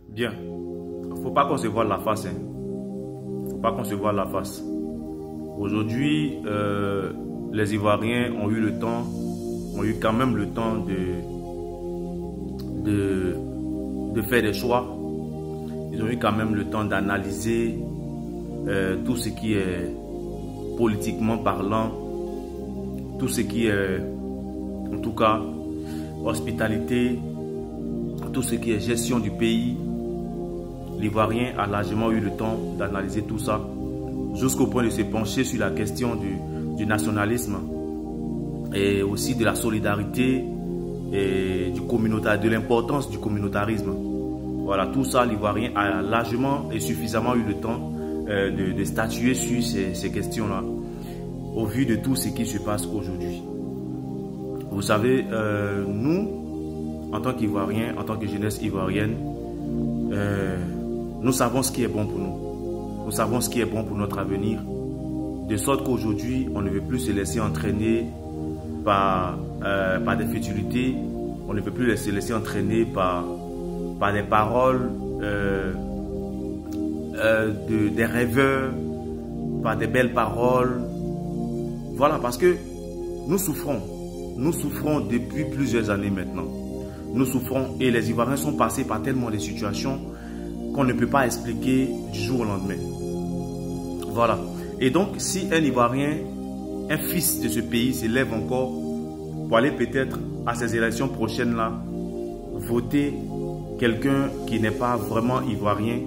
Bien, faut pas qu'on se voile la face. Faut pas qu'on se voile la face. Aujourd'hui, les Ivoiriens ont eu le temps, ont eu quand même le temps de faire des choix. Ils ont eu quand même le temps d'analyser tout ce qui est politiquement parlant, tout ce qui est, en tout cas, hospitalité, tout ce qui est gestion du pays. L'Ivoirien a largement eu le temps d'analyser tout ça, jusqu'au point de se pencher sur la question du nationalisme et aussi de la solidarité et de l'importance du communautarisme. Voilà, tout ça, l'Ivoirien a largement et suffisamment eu le temps de statuer sur ces questions-là, au vu de tout ce qui se passe aujourd'hui. Vous savez, nous, en tant qu'Ivoiriens, en tant que jeunesse ivoirienne, nous savons ce qui est bon pour nous. Nous savons ce qui est bon pour notre avenir. De sorte qu'aujourd'hui, on ne veut plus se laisser entraîner par des futilités. On ne veut plus se laisser entraîner par des paroles des rêveurs, par des belles paroles. Voilà, parce que nous souffrons. Nous souffrons depuis plusieurs années maintenant. Nous souffrons et les Ivoiriens sont passés par tellement de situations qu'on ne peut pas expliquer du jour au lendemain. Voilà. Et donc, si un Ivoirien, un fils de ce pays, s'élève encore pour aller peut-être à ces élections prochaines-là, voter quelqu'un qui n'est pas vraiment Ivoirien,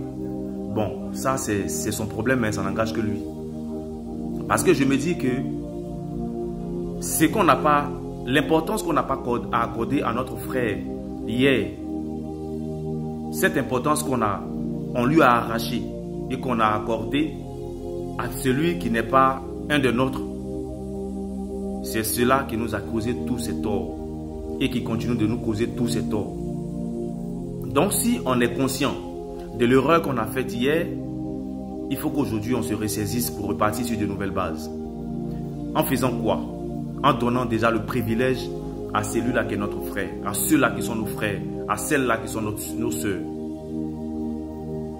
bon, ça c'est son problème, mais ça n'engage que lui. Parce que je me dis que c'est qu'on n'a pas, l'importance qu'on n'a pas accordée à notre frère hier, cette importance on lui a arraché et qu'on a accordée à celui qui n'est pas un de nôtres, c'est cela qui nous a causé tous ces torts et qui continue de nous causer tous ces torts. Donc si on est conscient de l'erreur qu'on a faite hier, il faut qu'aujourd'hui on se ressaisisse pour repartir sur de nouvelles bases. En faisant quoi? En donnant déjà le privilège à celui-là qui est notre frère, à ceux-là qui sont nos frères, à celles-là qui sont nos sœurs.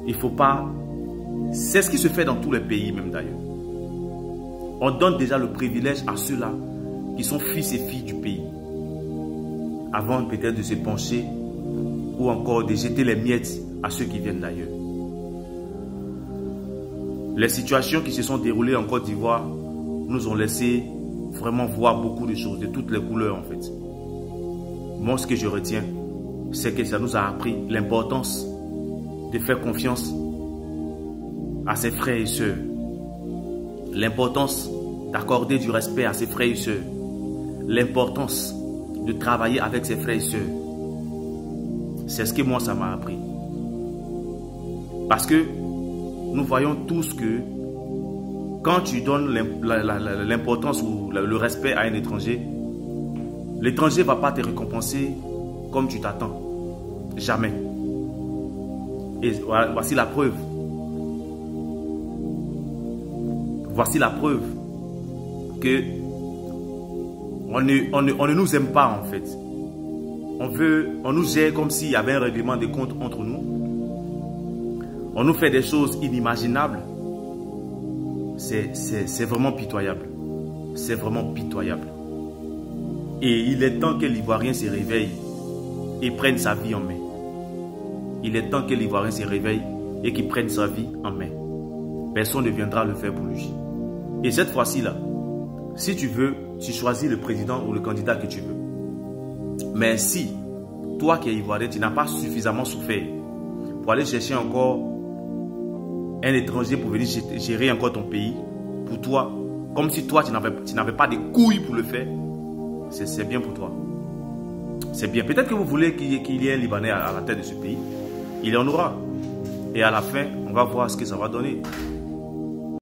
Il ne faut pas... C'est ce qui se fait dans tous les pays même d'ailleurs. On donne déjà le privilège à ceux-là qui sont fils et filles du pays, avant peut-être de se pencher ou encore de jeter les miettes à ceux qui viennent d'ailleurs. Les situations qui se sont déroulées en Côte d'Ivoire nous ont laissé vraiment voir beaucoup de choses, de toutes les couleurs en fait. Moi, ce que je retiens, c'est que ça nous a appris l'importance de faire confiance à ses frères et sœurs. L'importance d'accorder du respect à ses frères et sœurs. L'importance de travailler avec ses frères et sœurs. C'est ce que moi, ça m'a appris. Parce que nous voyons tous que quand tu donnes l'importance ou le respect à un étranger, l'étranger ne va pas te récompenser comme tu t'attends. Jamais. Et voici la preuve. Voici la preuve que on ne nous aime pas en fait. On nous gère comme s'il y avait un règlement de compte entre nous. On nous fait des choses inimaginables. C'est vraiment pitoyable. C'est vraiment pitoyable. Et il est temps que l'Ivoirien se réveille et prenne sa vie en main. Il est temps que l'Ivoirien se réveille et qu'il prenne sa vie en main. Personne ne viendra le faire pour lui. Et cette fois-ci-là, si tu veux, tu choisis le président ou le candidat que tu veux. Mais si, toi qui es Ivoirien, tu n'as pas suffisamment souffert pour aller chercher encore un étranger pour venir gérer encore ton pays, pour toi, comme si toi tu n'avais pas de couilles pour le faire, c'est bien pour toi. C'est bien. Peut-être que vous voulez qu'il y ait un Libanais à la tête de ce pays. Il y en aura. Et à la fin, on va voir ce que ça va donner.